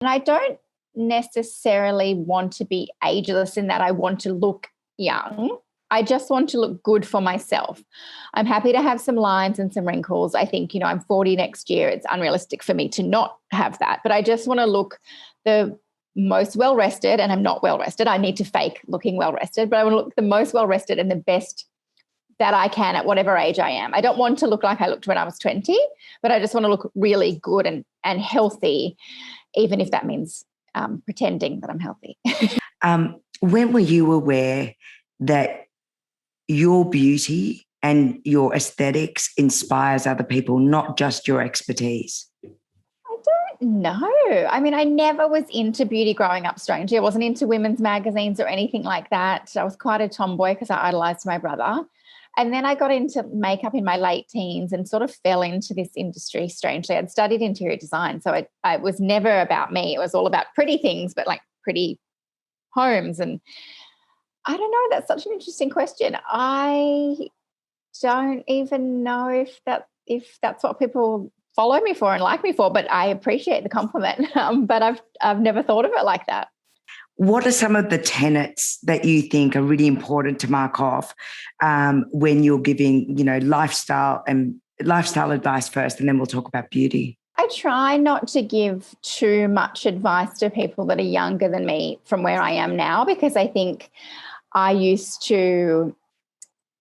And I don't necessarily want to be ageless in that I want to look young. I just want to look good for myself. I'm happy to have some lines and some wrinkles. I think, I'm 40 next year. It's unrealistic for me to not have that. But I just want to look the most well-rested, and I'm not well-rested. I need to fake looking well-rested, but I want to look the most well-rested and the best that I can at whatever age I am. I don't want to look like I looked when I was 20, but I just want to look really good and healthy, even if that means pretending that I'm healthy. When were you aware that your beauty and your aesthetics inspires other people, not just your expertise? I don't know. I mean, I never was into beauty growing up, strangely. I wasn't into women's magazines or anything like that. I was quite a tomboy because I idolized my brother. And then I got into makeup in my late teens and sort of fell into this industry, strangely. I'd studied interior design, so it was never about me. It was all about pretty things, but like pretty homes. And I don't know, that's such an interesting question. I don't even know if that's what people follow me for and like me for, but I appreciate the compliment. But I've never thought of it like that. What are some of the tenets that you think are really important to mark off when you're giving, lifestyle advice first, and then we'll talk about beauty? I try not to give too much advice to people that are younger than me from where I am now, because I think I used to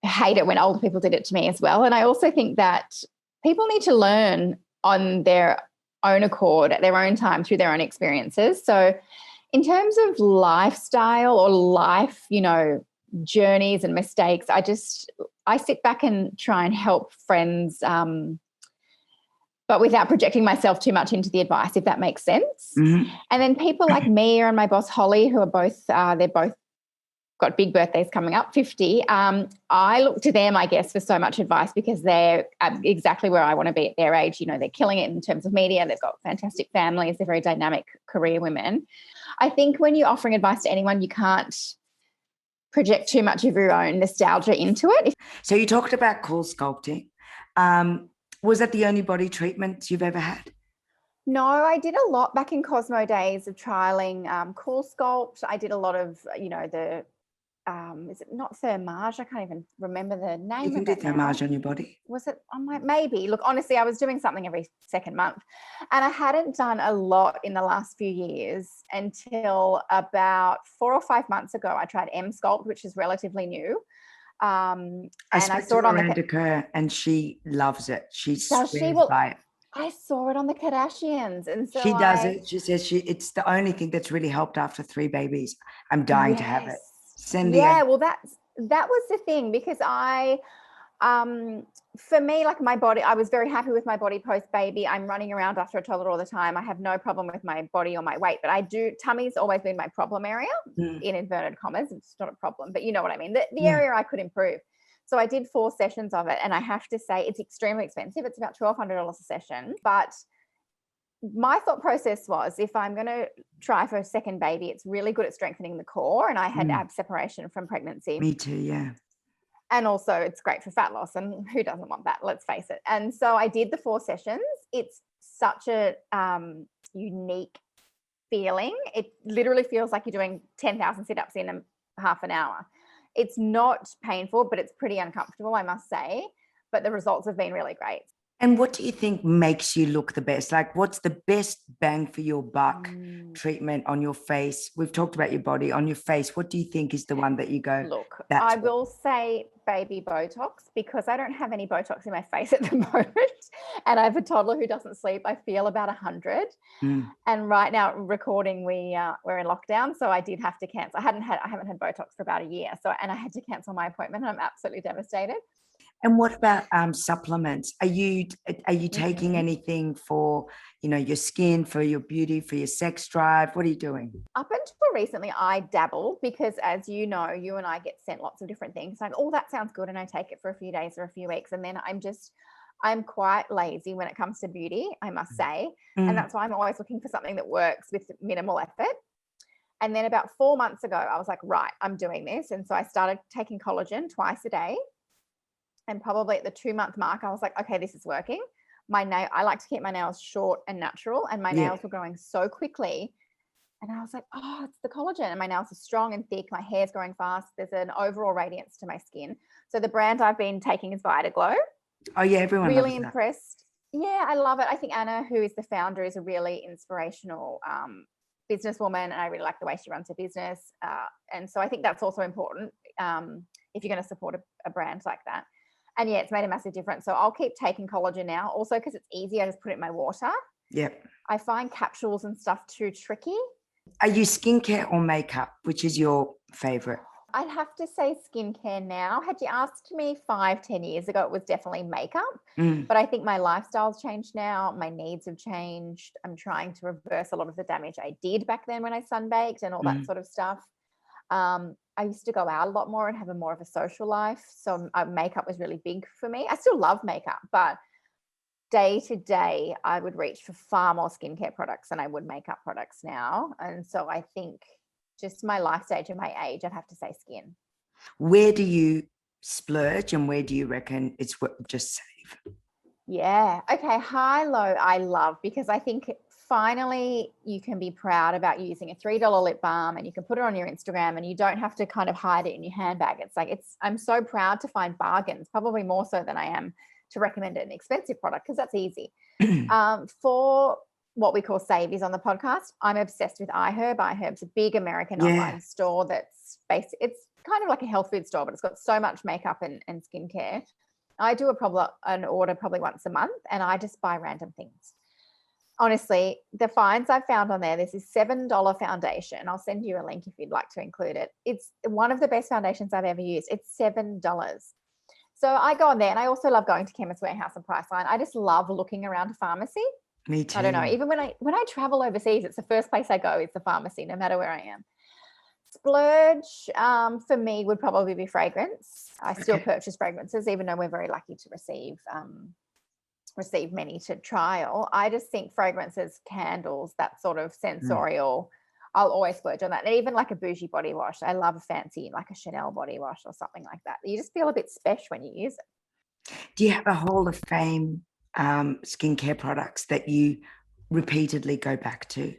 hate it when older people did it to me as well. And I also think that people need to learn on their own accord at their own time through their own experiences. So in terms of lifestyle or life, journeys and mistakes, I sit back and try and help friends, but without projecting myself too much into the advice, if that makes sense. Mm-hmm. And then people like Mia and my boss Holly, who are both, they're both got big birthdays coming up, 50. I look to them, I guess, for so much advice because they're exactly where I want to be at their age. They're killing it in terms of media. They've got fantastic families. They're very dynamic career women. I think when you're offering advice to anyone, you can't project too much of your own nostalgia into it. So you talked about cool sculpting. Was that the only body treatment you've ever had? No, I did a lot back in Cosmo days of trialing Cool Sculpt. I did a lot of, is it not Thermage? I can't even remember the name you can of do it Thermage now. on your body. Was it? I'm like, maybe. Look, honestly, I was doing something every second month, and I hadn't done a lot in the last few years until about 4 or 5 months ago. I tried M Sculpt, which is relatively new. And I saw it on Miranda Kerr, and she loves it. She swears by it. I saw it on the Kardashians, and so she does it. She says it's the only thing that's really helped after 3 babies. I'm dying to have it. Well, that was the thing, because for me, like my body, I was very happy with my body post baby. I'm running around after a toddler all the time. I have no problem with my body or my weight, but tummy's always been my problem area, in inverted commas. It's not a problem, but you know what I mean. The area I could improve. So I did 4 sessions of it, and I have to say it's extremely expensive. It's about $1,200 a session. But my thought process was, if I'm going to try for a second baby, it's really good at strengthening the core. And I had ab separation from pregnancy. Me too, yeah. And also it's great for fat loss, and who doesn't want that? Let's face it. And so I did the 4 sessions. It's such a unique feeling. It literally feels like you're doing 10,000 sit-ups in half an hour. It's not painful, but it's pretty uncomfortable, I must say. But the results have been really great. And what do you think makes you look the best? Like, what's the best bang for your buck treatment on your face? We've talked about your body. On your face, what do you think is the one that you go? Look, I will say baby Botox, because I don't have any Botox in my face at the moment. And I have a toddler who doesn't sleep. I feel about 100. And right now, recording, we're in lockdown, so I did have to cancel. I haven't had Botox for about a year, and I had to cancel my appointment, and I'm absolutely devastated. And what about supplements? Are you taking anything for, your skin, for your beauty, for your sex drive? What are you doing? Up until recently, I dabbled, because as you know, you and I get sent lots of different things. Like, oh, that sounds good. And I take it for a few days or a few weeks. And then I'm quite lazy when it comes to beauty, I must say. And that's why I'm always looking for something that works with minimal effort. And then about 4 months ago, I was like, right, I'm doing this. And so I started taking collagen twice a day. And probably at the 2-month mark, I was like, okay, this is working. I like to keep my nails short and natural, and my nails were growing so quickly. And I was like, oh, it's the collagen. And my nails are strong and thick. My hair's growing fast. There's an overall radiance to my skin. So the brand I've been taking is Vitaglow. Oh, yeah, everyone really loves that. Impressed. Yeah, I love it. I think Anna, who is the founder, is a really inspirational businesswoman, and I really like the way she runs her business. And so I think that's also important if you're going to support a brand like that. And yeah, it's made a massive difference. So I'll keep taking collagen now. Also, because it's easy, I just put it in my water. Yep. I find capsules and stuff too tricky. Are you skincare or makeup? Which is your favorite? I'd have to say skincare now. Had you asked me 5-10 years ago, it was definitely makeup. But I think my lifestyle's changed now. My needs have changed. I'm trying to reverse a lot of the damage I did back then when I sunbaked and all that sort of stuff. I used to go out a lot more and have more of a social life. So makeup was really big for me. I still love makeup, but day to day, I would reach for far more skincare products than I would makeup products now. And so I think just my life stage and my age, I'd have to say skin. Where do you splurge and where do you reckon it's just save? Yeah. Okay. High, low, I love, because I think finally you can be proud about using a $3 lip balm and you can put it on your Instagram and you don't have to kind of hide it in your handbag. It's like, I'm so proud to find bargains, probably more so than I am to recommend an expensive product, because that's easy. For what we call savies on the podcast, I'm obsessed with iHerb. iHerb's a big American online store that's based, it's kind of like a health food store, but it's got so much makeup and skincare. I do an order probably once a month, and I just buy random things. Honestly, the finds I've found on there, there's this $7 foundation. I'll send you a link if you'd like to include it. It's one of the best foundations I've ever used. It's $7. So I go on there, and I also love going to Chemist Warehouse and Priceline. I just love looking around a pharmacy. Me too. I don't know. Even when I travel overseas, it's the first place I go is the pharmacy, no matter where I am. Splurge for me would probably be fragrance. I still purchase fragrances, even though we're very lucky to receive many to trial. I just think fragrances, candles, that sort of sensorial, I'll always splurge on that. And even like a bougie body wash. I love a fancy, like a Chanel body wash or something like that. You just feel a bit special when you use it. Do you have a Hall of Fame skincare products that you repeatedly go back to?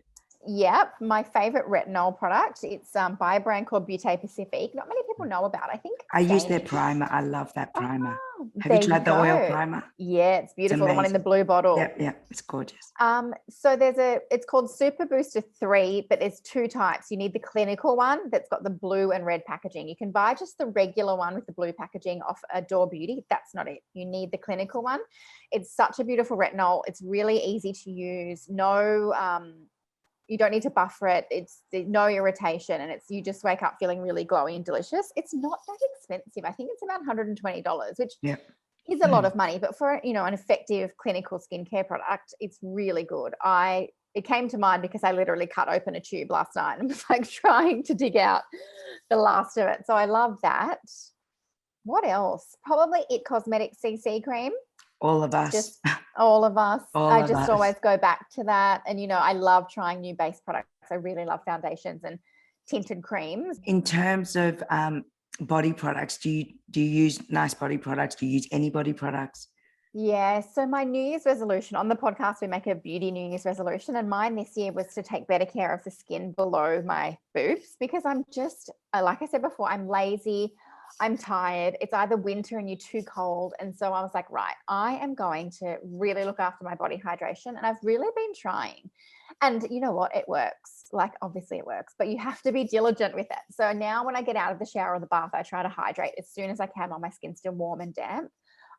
Yep, my favorite retinol product. It's by a brand called Beauty Pacific. Not many people know about. I think I use their primer. I love that primer. Have there you tried the oil primer? Yeah, it's beautiful. The one in the blue bottle. Yeah, it's gorgeous. So it's called Super Booster 3, but there's two types. You need the clinical one that's got the blue and red packaging. You can buy just the regular one with the blue packaging off Adore Beauty. That's not it. You need the clinical one. It's such a beautiful retinol. It's really easy to use. You don't need to buffer it. It's no irritation, and you just wake up feeling really glowy and delicious. It's not that expensive. I think it's about $120, which is a lot of money, but for an effective clinical skincare product, it's really good. It came to mind because I literally cut open a tube last night and was like trying to dig out the last of it. So I love that. What else? Probably It Cosmetics CC cream. All of us. Just all of us. I just always go back to that. And, I love trying new base products. I really love foundations and tinted creams. In terms of body products, do you use nice body products? Do you use any body products? Yeah. So my New Year's resolution on the podcast, we make a beauty New Year's resolution. And mine this year was to take better care of the skin below my boobs, because I'm just, like I said before, I'm lazy. I'm tired. It's either winter and you're too cold. And so I was like, right, I am going to really look after my body hydration. And I've really been trying. And you know what? It works. Like, obviously it works, but you have to be diligent with it. So now when I get out of the shower or the bath, I try to hydrate as soon as I can while my skin's still warm and damp.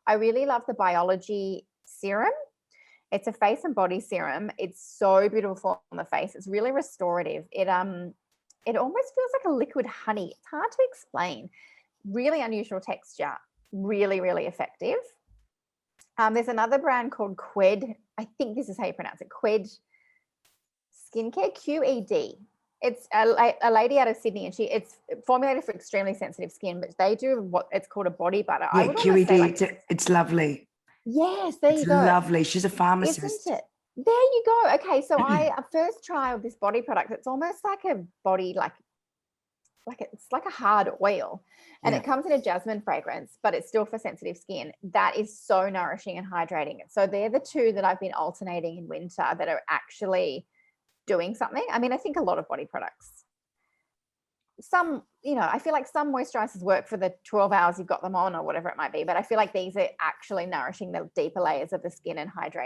I really love the Biology serum. It's a face and body serum. It's so beautiful on the face. It's really restorative. It almost feels like a liquid honey. It's hard to explain. Really unusual texture, really, really effective. There's another brand called Qued. I think this is how you pronounce it. Qued Skincare, QED. It's a lady out of Sydney, and it's formulated for extremely sensitive skin, but they do what it's called a body butter. Yeah, QED, it's lovely. Yes, there you go. It's lovely. She's a pharmacist. Isn't it? There you go. Okay, so I first trialed this body product. It's almost like a body, like it's like a hard oil, and Yeah. it comes in a jasmine fragrance, but it's still for sensitive skin. That is so nourishing and hydrating. So they're the two that I've been alternating in winter that are actually doing something. I mean, I think a lot of body products, some, I feel like some moisturizers work for the 12 hours you've got them on or whatever it might be, but I feel like these are actually nourishing the deeper layers of the skin and hydrating